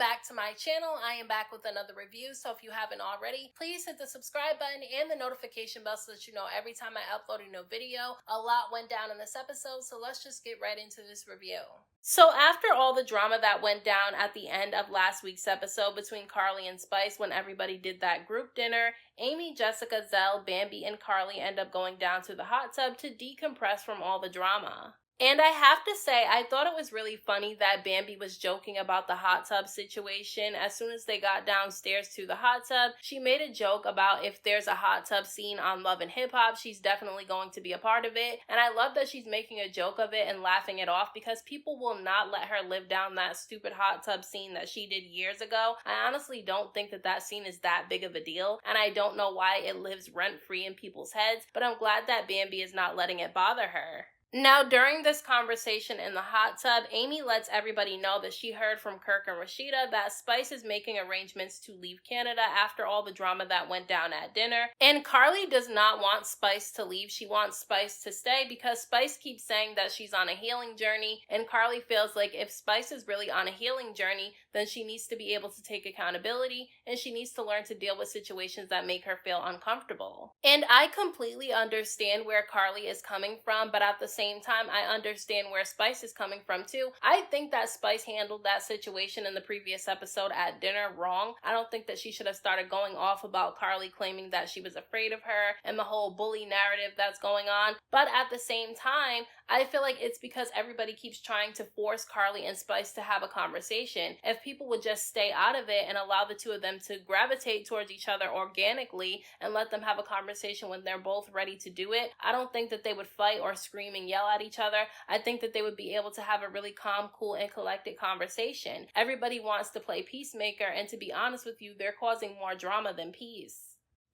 back to my channel. I am back with another review, so if you haven't already, please hit the subscribe button and the notification bell so that you know every time I upload a new video. A lot went down in this episode, so let's just get right into this review. So after all the drama that went down at the end of last week's episode between Carly and Spice when everybody did that group dinner, Amy, Jessica, Zell, Bambi, and Carly end up going down to the hot tub to decompress from all the drama. And I have to say, I thought it was really funny that Bambi was joking about the hot tub situation. As soon as they got downstairs to the hot tub, she made a joke about if there's a hot tub scene on Love and Hip Hop, she's definitely going to be a part of it. And I love that she's making a joke of it and laughing it off because people will not let her live down that stupid hot tub scene that she did years ago. I honestly don't think that that scene is that big of a deal, and I don't know why it lives rent-free in people's heads, but I'm glad that Bambi is not letting it bother her. Now, during this conversation in the hot tub, Amy lets everybody know that she heard from Kirk and Rashida that Spice is making arrangements to leave Canada after all the drama that went down at dinner. And Carly does not want Spice to leave. She wants Spice to stay because Spice keeps saying that she's on a healing journey, and Carly feels like if Spice is really on a healing journey, then she needs to be able to take accountability, and she needs to learn to deal with situations that make her feel uncomfortable. And I completely understand where Carly is coming from, but at the same time, I understand where Spice is coming from too. I think that Spice handled that situation in the previous episode at dinner wrong. I don't think that she should have started going off about Carly claiming that she was afraid of her and the whole bully narrative that's going on. But at the same time, I feel like it's because everybody keeps trying to force Carly and Spice to have a conversation. If people would just stay out of it and allow the two of them to gravitate towards each other organically and let them have a conversation when they're both ready to do it, I don't think that they would fight or scream and yell at each other. I think that they would be able to have a really calm, cool, and collected conversation. Everybody wants to play peacemaker, and to be honest with you, they're causing more drama than peace.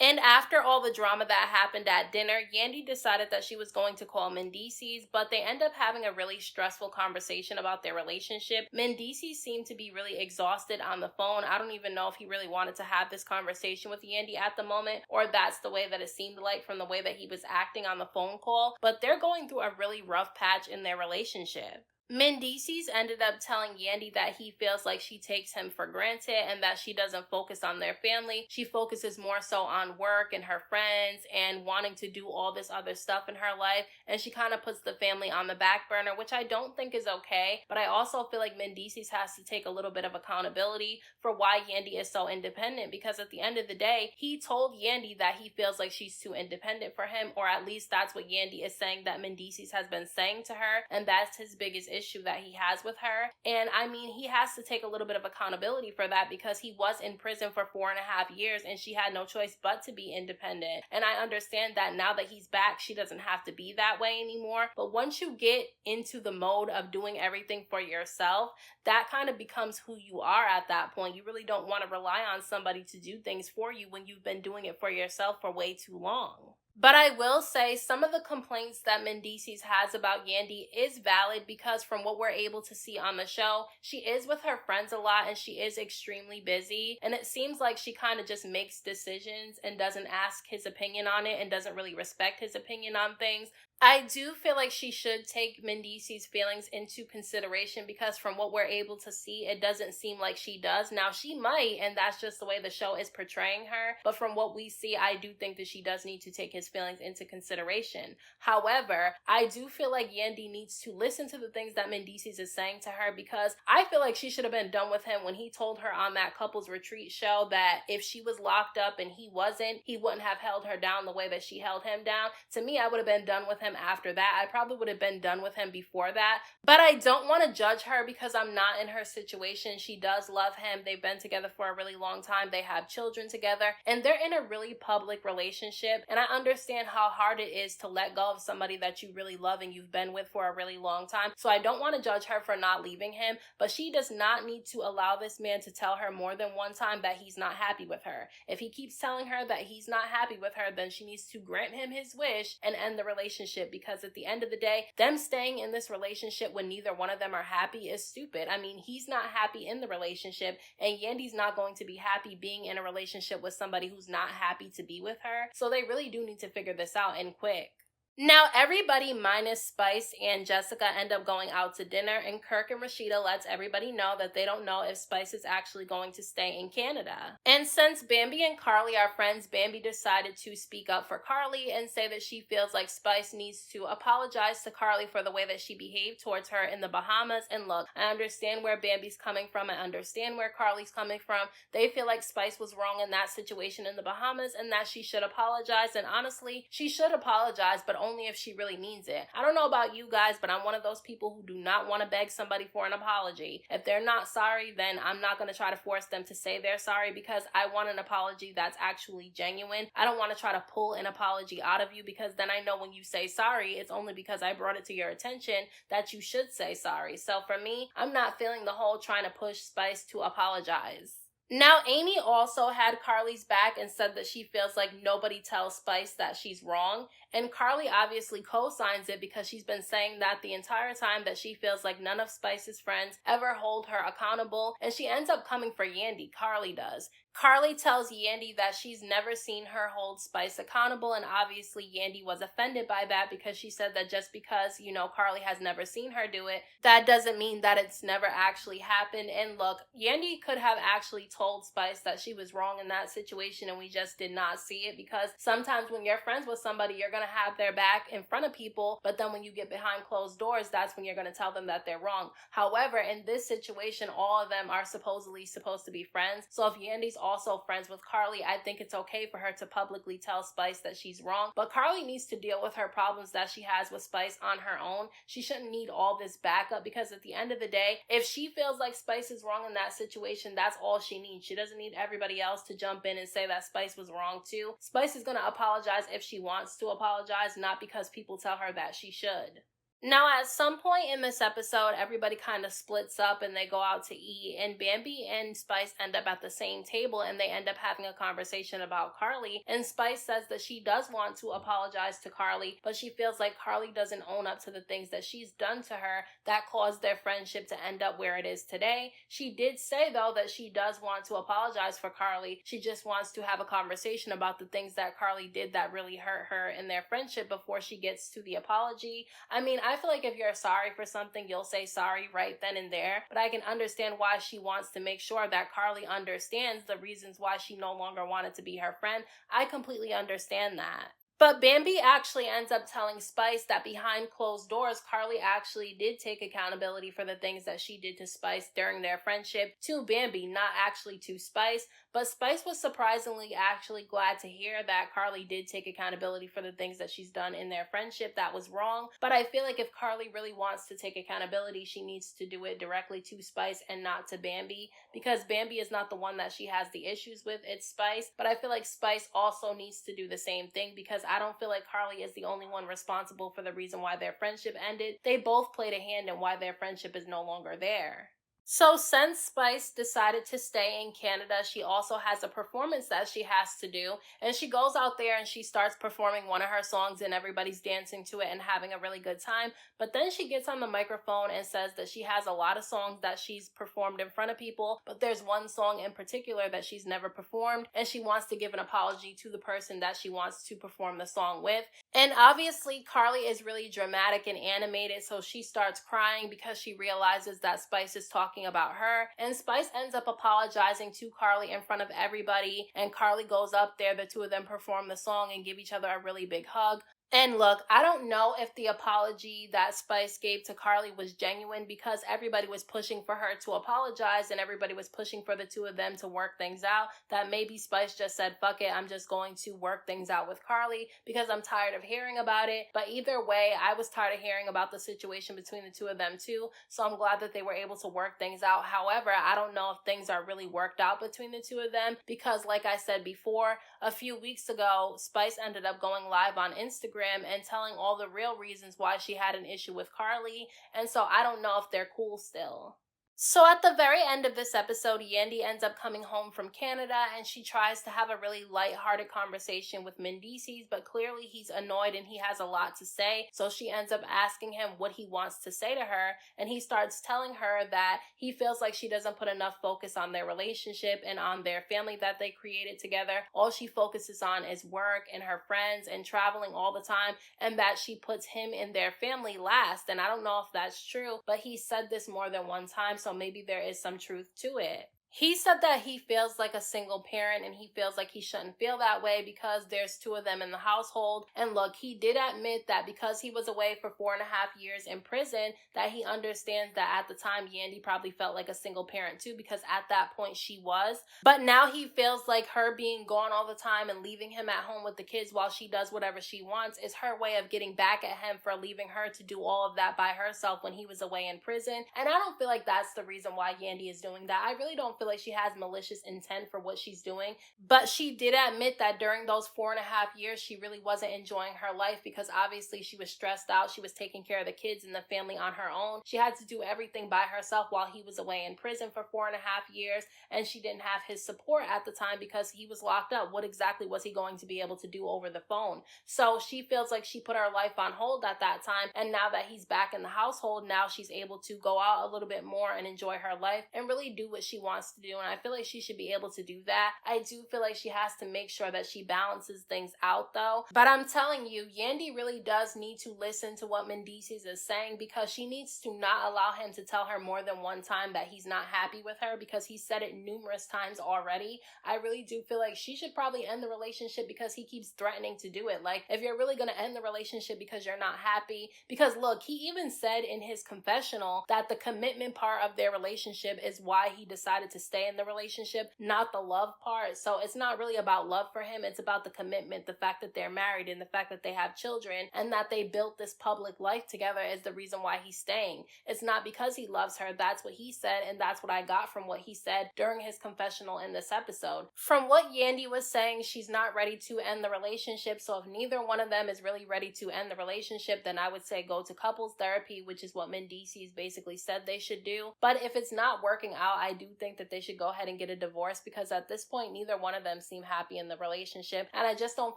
And after all the drama that happened at dinner, Yandy decided that she was going to call Mendeecees, but they end up having a really stressful conversation about their relationship. Mendeecees seemed to be really exhausted on the phone. I don't even know if he really wanted to have this conversation with Yandy at the moment, or that's the way that it seemed like from the way that he was acting on the phone call, but they're going through a really rough patch in their relationship. Mendeecees ended up telling Yandy that he feels like she takes him for granted and that she doesn't focus on their family. She focuses more so on work and her friends and wanting to do all this other stuff in her life, and she kind of puts the family on the back burner, which I don't think is okay. But I also feel like Mendeecees has to take a little bit of accountability for why Yandy is so independent, because at the end of the day, he told Yandy that he feels like she's too independent for him, or at least that's what Yandy is saying that Mendeecees has been saying to her, and that's his biggest issue that he has with her. And I mean, he has to take a little bit of accountability for that because he was in prison for 4.5 years and she had no choice but to be independent. And I understand that now that he's back, she doesn't have to be that way anymore. But once you get into the mode of doing everything for yourself, that kind of becomes who you are at that point. You really don't want to rely on somebody to do things for you when you've been doing it for yourself for way too long. But I will say some of the complaints that Mendeecees has about Yandy is valid because from what we're able to see on the show, she is with her friends a lot and she is extremely busy. And it seems like she kind of just makes decisions and doesn't ask his opinion on it and doesn't really respect his opinion on things. I do feel like she should take Mendeecees' feelings into consideration because from what we're able to see, it doesn't seem like she does. Now, she might, and that's just the way the show is portraying her. But from what we see, I do think that she does need to take his feelings into consideration. However, I do feel like Yandy needs to listen to the things that Mendeecees is saying to her because I feel like she should have been done with him when he told her on that couples retreat show that if she was locked up and he wasn't, he wouldn't have held her down the way that she held him down. To me, I would have been done with him after that. I probably would have been done with him before that, but I don't want to judge her because I'm not in her situation. She does love him. They've been together for a really long time. They have children together and they're in a really public relationship, and I understand how hard it is to let go of somebody that you really love and you've been with for a really long time. So I don't want to judge her for not leaving him, but she does not need to allow this man to tell her more than one time that he's not happy with her. If he keeps telling her that he's not happy with her, then she needs to grant him his wish and end the relationship, because at the end of the day, them staying in this relationship when neither one of them are happy is stupid. I mean, he's not happy in the relationship, and Yandy's not going to be happy being in a relationship with somebody who's not happy to be with her. So they really do need to figure this out and quick. Now, everybody minus Spice and Jessica end up going out to dinner, and Kirk and Rashida lets everybody know that they don't know if Spice is actually going to stay in Canada. And since Bambi and Carly are friends, Bambi decided to speak up for Carly and say that she feels like Spice needs to apologize to Carly for the way that she behaved towards her in the Bahamas. And look, I understand where Bambi's coming from. I understand where Carly's coming from. They feel like Spice was wrong in that situation in the Bahamas and that she should apologize. And honestly, she should apologize, but only if she really means it. I don't know about you guys, but I'm one of those people who do not want to beg somebody for an apology. If they're not sorry, then I'm not going to try to force them to say they're sorry, because I want an apology that's actually genuine. I don't want to try to pull an apology out of you, because then I know when you say sorry, it's only because I brought it to your attention that you should say sorry. So for me, I'm not feeling the whole trying to push Spice to apologize. Now, Amy also had Carly's back and said that she feels like nobody tells Spice that she's wrong. And Carly obviously co-signs it, because she's been saying that the entire time, that she feels like none of Spice's friends ever hold her accountable. And she ends up coming for Yandy. Carly does. Carly tells Yandy that she's never seen her hold Spice accountable, and obviously Yandy was offended by that, because she said that just because, Carly has never seen her do it, that doesn't mean that it's never actually happened. And look, Yandy could have actually told Spice that she was wrong in that situation, and we just did not see it, because sometimes when you're friends with somebody, you're going to have their back in front of people, but then when you get behind closed doors, that's when you're going to tell them that they're wrong. However, in this situation, all of them are supposedly supposed to be friends. So if Yandy's also friends with Carly, I think it's okay for her to publicly tell Spice that she's wrong. But Carly needs to deal with her problems that she has with Spice on her own. She shouldn't need all this backup, because at the end of the day, if she feels like Spice is wrong in that situation, that's all she needs. She doesn't need everybody else to jump in and say that Spice was wrong too. Spice is going to apologize if she wants to apologize, not because people tell her that she should. Now, at some point in this episode, everybody kind of splits up and they go out to eat, and Bambi and Spice end up at the same table, and they end up having a conversation about Carly. And Spice says that she does want to apologize to Carly, but she feels like Carly doesn't own up to the things that she's done to her that caused their friendship to end up where it is today. She did say, though, that she does want to apologize for Carly. She just wants to have a conversation about the things that Carly did that really hurt her in their friendship before she gets to the apology. I mean, I feel like if you're sorry for something, you'll say sorry right then and there. But I can understand why she wants to make sure that Carly understands the reasons why she no longer wanted to be her friend. I completely understand that. But Bambi actually ends up telling Spice that behind closed doors, Carly actually did take accountability for the things that she did to Spice during their friendship, to Bambi, not actually to Spice. But Spice was surprisingly actually glad to hear that Carly did take accountability for the things that she's done in their friendship that was wrong. But I feel like if Carly really wants to take accountability, she needs to do it directly to Spice and not to Bambi, because Bambi is not the one that she has the issues with, it's Spice. But I feel like Spice also needs to do the same thing, because I don't feel like Carly is the only one responsible for the reason why their friendship ended. They both played a hand in why their friendship is no longer there. So since Spice decided to stay in Canada, she also has a performance that she has to do. And she goes out there and she starts performing one of her songs, and everybody's dancing to it and having a really good time. But then she gets on the microphone and says that she has a lot of songs that she's performed in front of people, but there's one song in particular that she's never performed, and she wants to give an apology to the person that she wants to perform the song with. And obviously, Carly is really dramatic and animated, so she starts crying because she realizes that Spice is talking about her. And Spice ends up apologizing to Carly in front of everybody, and Carly goes up there, the two of them perform the song and give each other a really big hug. And look, I don't know if the apology that Spice gave to Carly was genuine, because everybody was pushing for her to apologize and everybody was pushing for the two of them to work things out. That maybe Spice just said, fuck it, I'm just going to work things out with Carly because I'm tired of hearing about it. But either way, I was tired of hearing about the situation between the two of them too. So I'm glad that they were able to work things out. However, I don't know if things are really worked out between the two of them, because like I said before, a few weeks ago, Spice ended up going live on Instagram and telling all the real reasons why she had an issue with Carly. And so I don't know if they're cool still. So at the very end of this episode, Yandy ends up coming home from Canada and she tries to have a really lighthearted conversation with Mendeecees, but clearly he's annoyed and he has a lot to say. So she ends up asking him what he wants to say to her, and he starts telling her that he feels like she doesn't put enough focus on their relationship and on their family that they created together. All she focuses on is work and her friends and traveling all the time, and that she puts him and their family last. And I don't know if that's true, but he said this more than one time, so maybe there is some truth to it. He said that he feels like a single parent and he feels like he shouldn't feel that way because there's two of them in the household. And look, he did admit that because he was away for 4.5 years in prison, that he understands that at the time Yandy probably felt like a single parent too, because at that point she was. But now he feels like her being gone all the time and leaving him at home with the kids while she does whatever she wants is her way of getting back at him for leaving her to do all of that by herself when he was away in prison. And I don't feel like that's the reason why Yandy is doing that. I really don't feel like she has malicious intent for what she's doing, but she did admit that during those 4.5 years she really wasn't enjoying her life because obviously she was stressed out. She was taking care of the kids and the family on her own. She had to do everything by herself while he was away in prison for 4.5 years, and she didn't have his support at the time because he was locked up. What exactly was he going to be able to do over the phone? So she feels like she put her life on hold at that time, and now that he's back in the household, now she's able to go out a little bit more and enjoy her life and really do what she wants to do. And I feel like she should be able to do that. I do feel like she has to make sure that she balances things out though. But I'm telling you, Yandy really does need to listen to what Mendeecees is saying, because she needs to not allow him to tell her more than one time that he's not happy with her, because he said it numerous times already. I really do feel like she should probably end the relationship because he keeps threatening to do it. Like, if you're really going to end the relationship because you're not happy, because look, he even said in his confessional that the commitment part of their relationship is why he decided to stay in the relationship, not the love part. So it's not really about love for him. It's about the commitment, the fact that they're married and the fact that they have children and that they built this public life together is the reason why he's staying. It's not because he loves her. That's what he said, and that's what I got from what he said during his confessional in this episode. From what Yandy was saying, she's not ready to end the relationship. So if neither one of them is really ready to end the relationship, then I would say go to couples therapy, which is what Mendeecees basically said they should do. But if it's not working out, I do think that they should go ahead and get a divorce, because at this point neither one of them seem happy in the relationship, and I just don't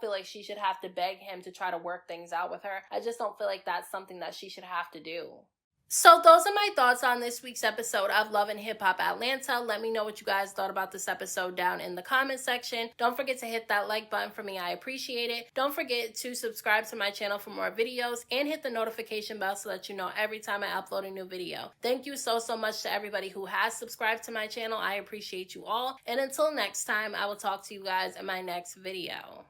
feel like she should have to beg him to try to work things out with her. I just don't feel like that's something that she should have to do. So those are my thoughts on this week's episode of Love and Hip Hop Atlanta. Let me know what you guys thought about this episode down in the comment section. Don't forget to hit that like button for me. I appreciate it. Don't forget to subscribe to my channel for more videos and hit the notification bell so that you know every time I upload a new video. Thank you so much to everybody who has subscribed to my channel. I appreciate you all. And until next time, I will talk to you guys in my next video.